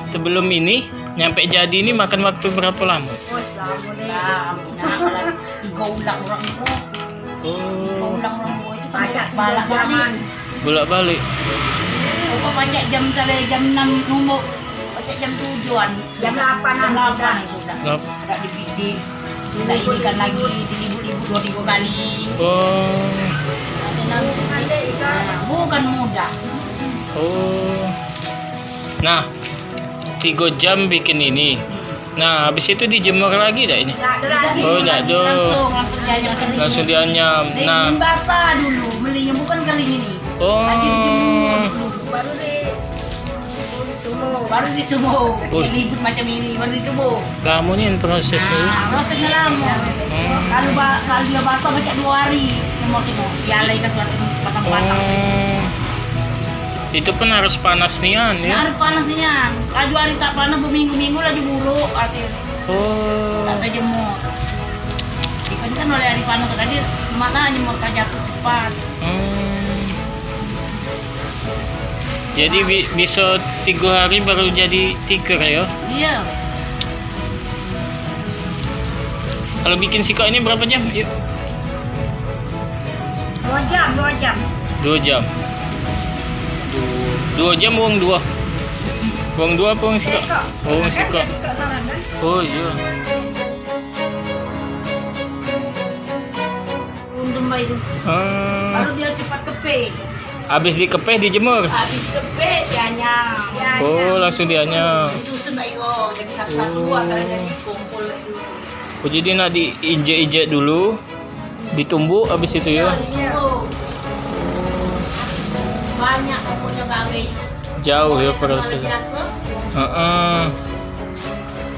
sebelum ini nyampe jadi ini makan waktu berapa lama? Oh, selama Ikaw lang orang mo. Ikaw Oh, lang orang mo. Itu banyak balak jaman. bolak-balik. O pajak jam sale jam 6 numo. Pajak jam 7-an. Jam 8-an Jam 8 sudah. sudah. Ngap. Ada di diinikan lagi dilibu-libu 2 kali. Oh, Ada ikan. Nah, bukan mudah. oh. Nah, 3 jam bikin ini. Nah, habis itu dijemur lagi dah ini. Tidak ada lagi. Oh, tak ada. Langsung dianyam. Langsung dianyam. Nah, basah dulu belinya bukan kali ini. oh. Baru ditumbuh. Baru ditumbuh. Oh. Ribut macam ini baru ditumbuh. Kamu nih prosesnya. Nah, prosesnya lama. Kalau dia basah macam 2 hari, mau tengok. Dialai ke suatu pasang-pasang. Oh. Itu pun harus panas nian ya. Harus panasnya. Laju hari tak panas berminggu-minggu laju buruk hasil. Oh. Tak ada jemur. Ikan kan oleh hari panas tadi mana jemur tak jatuh cepat. Hmm. Jadi bisa 3 hari baru jadi tiker ya. Iya. Kalau bikin sikok ini berapa jam? Yuk. 2 jam, 2 jam. 2 jam. 2 jam uang 2. Uang 2 apa uang sikok? Oh, uang sikok. Oh iya. Untung baik itu. Baru dia cepat kepek. Habis dikepeh dijemur. Habis kepek dianyam. Oh, langsung dianyam. Disusun baik kok. Jadi satu-satu agar jadi kumpul lagi. Oh, jadi nak diinjek-injek dulu, ditumbuk habis itu ya. Oh. Banyak pokoknya gawe. Jauh ya Pokoknya prosesnya. biasa. Heeh.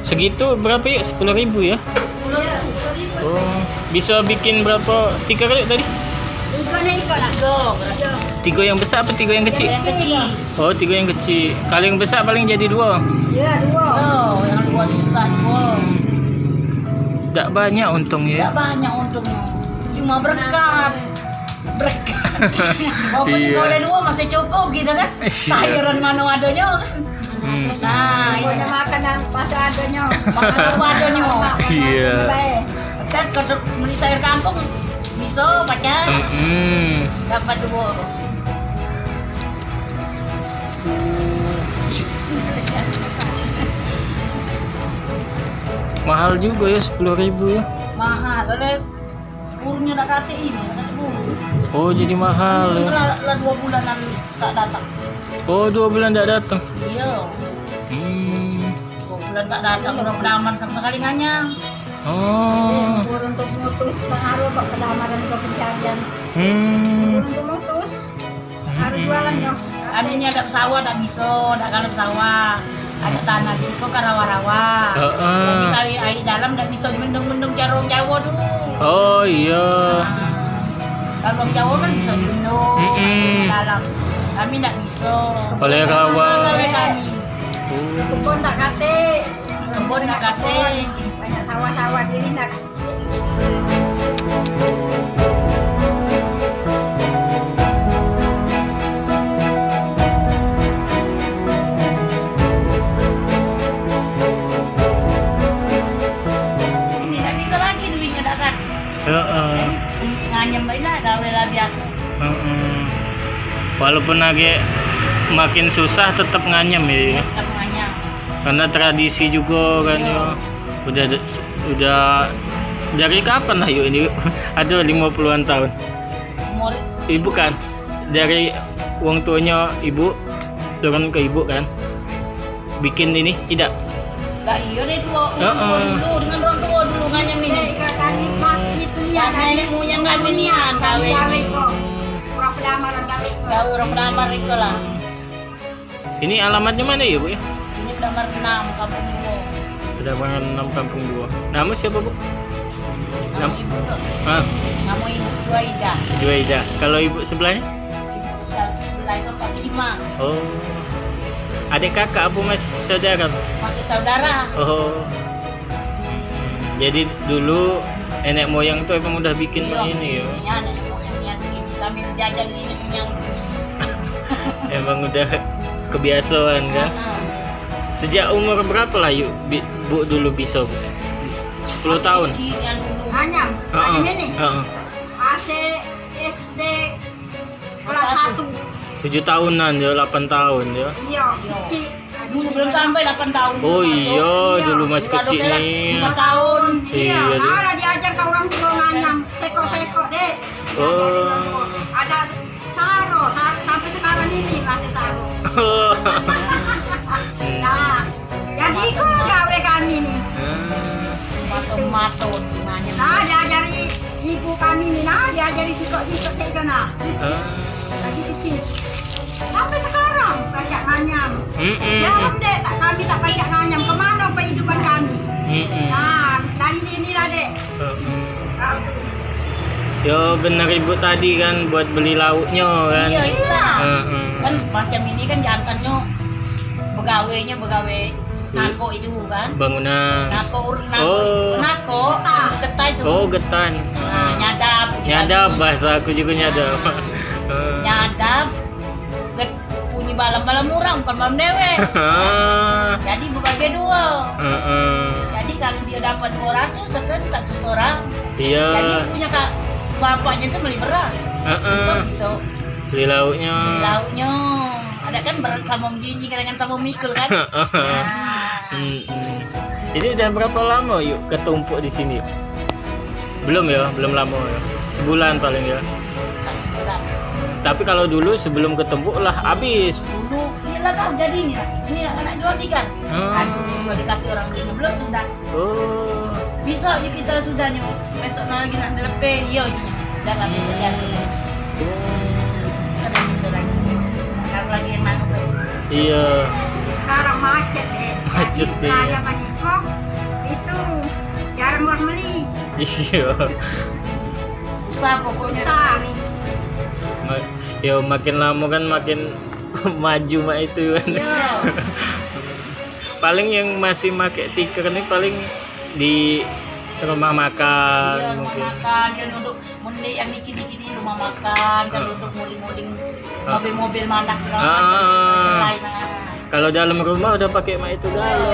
Segitu berapa ya? 10.000 ya? Oh, bisa bikin berapa? 3 kali tadi? Ikan lah. Tiga. 3 yang besar apa 3 yang kecil? Yang kecil. Oh, 3 yang kecil. Kalau yang besar paling jadi 2. Ya, 2. Oh, yang 2 bisa dua. Tak banyak untungnya. Tidak banyak untungnya. Cuma berkat. Walaupun Iya. kalau ada 2 masih cukup gitu kan. Iya. Sayuran mana adanya kan. Nah, Pokoknya ini makan dan pas adanya. makan apa adanya. Iya. Kan kalau beli sayur kampung bisa pacar dapat 2. Mahal juga ya 10.000 ya. Mahal. Ada burungnya tak kate ini, kate burung. Oh, jadi mahal ya. Lah 2 bulanan tak datang. Oh, 2 bulan tak datang. Iya. 2 bulan tak datang orang pedaman sama sekali nganyang. Oh. Untuk mutus pengaruh pak kedamaran ke pencarian. Untuk mutus harus jualannya. Kami ada sawah tak bisa, tak kalau sawah. Ada tanah di situ kan rawa-rawa. Jadi kali air dalam tak bisa dimendung-mendung carong Jawa tuh. Oh iya. Kalau Jawa kan bisa dimendung dalam. Kami tak bisa. Oleh rawa. Kami. Kebun tak kate. Kebun tak kate. Banyak sawah-sawah ini tak. Ini tak bisa lagi duitnya tak kan. Nganyam baik lah, gawe lah biasa. Walaupun agak makin susah tetap nganyam ya. Tetap nganyam. Karena tradisi juga kan ya. Udah dari kapan lah yuk ini? Ada 50-an tahun. Umur Ibu kan dari wong tuanya ibu turun ke ibu kan. Bikin ini tidak. gak iya deh tua dulu dengan orang tua dulu nganyam ini. Kali mas itu ya Nenek moyang kami nih gawe gawe kok. Kurang pedamaran gawe. gawe orang pedamar itu lah. Ini alamatnya mana ya bu ya? Ini pedamar 6 kampung dulu. Pedamangan 6 Kampung 2. Nama siapa bu? Nama ibu tuh. Ah, Nama ibu Juaida. Juaida. Kalau ibu sebelahnya? Ibu sebelah itu Fatima. Oh. Adik kakak apa masih saudara? Masih saudara. Oh. Jadi dulu nenek moyang tuh emang udah bikin ini ya. Ya nenek moyangnya begini. Kami jajan nenek moyang. Emang udah kebiasaan kan. Sejak umur berapa lah yuk Bu dulu bisa Bu? 10 tahun. Kecil yang dulu. Anyam, Heeh. ini. Heeh. AC SD kelas 1. 7 tahunan ya, 8 tahun ya. Iya, kecil. Dulu belum sampai 8 tahun. Oh masuk. iya, Iya. dulu masih Dulu kecil ada nih. 5 tahun. Iya, Iya, dia. ada diajar ke orang tua nganyam, seko-seko deh. Diajarin orang tua. Ada saro, sampai sekarang ini masih saro. Nah, jadi kok gawe kami nih. Mato-mato gimana. Nah, diajari ibu kami nih, nah diajari sikok-sikok kayak gana. Lagi kecil. Sampai sekarang pajak nganyam. Jarang deh, kami tak pajak nganyam. Kemana kehidupan kami? Nah, dari sinilah deh. Tahu tuh. Yo bener ibu tadi kan buat beli lauknya kan. Iya, itulah. Heeh. Kan macam ini kan jantannya begawainya begawe nako itu kan. Bangunan. Nako Oh. nako getah itu. Oh getan. Nah, nyadap. Nyadap bahasa aku juga nyadap. Nyadap. Punya balam-balam murah bukan balam dewe. Jadi bukan dia dua. Jadi kalau dia dapat 200 kan satu seorang. Iya. Jadi punya kak bapaknya tuh beli beras. Itu bisa Beli lauknya. beli lauknya. Ada kan beras sama gini kadang sama mikul kan. Nah, Ini udah berapa lama yuk ketumpuk di sini? Belum ya, belum lama ya. Sebulan paling ya. berat. Tapi kalau dulu sebelum ketumpuk lah habis. Dulu ini lah kan jadinya. Ini anak jual ikan. Aduh, jual dikasih orang beli belum sudah. Oh. Bisa aja kita sudah nyu. Besok lagi nak lepe iya nya. Dan lah besok jadi. Ada bisa lagi. Kalau lagi yang mana Iya. Sekarang macet deh. Macet deh. Raja Paniko itu jarang orang beli. Iya. Usah pokoknya. Susah. Ya makin lama kan makin maju mak itu kan. Iya. Paling yang masih pakai tikar nih paling di rumah makan Iya, rumah mungkin. makan, dia duduk mundi yang dikit-dikit di rumah makan, kan duduk muling-muling mobil-mobil manak kan, selain Kalau dalam rumah udah pakai mak itu galau.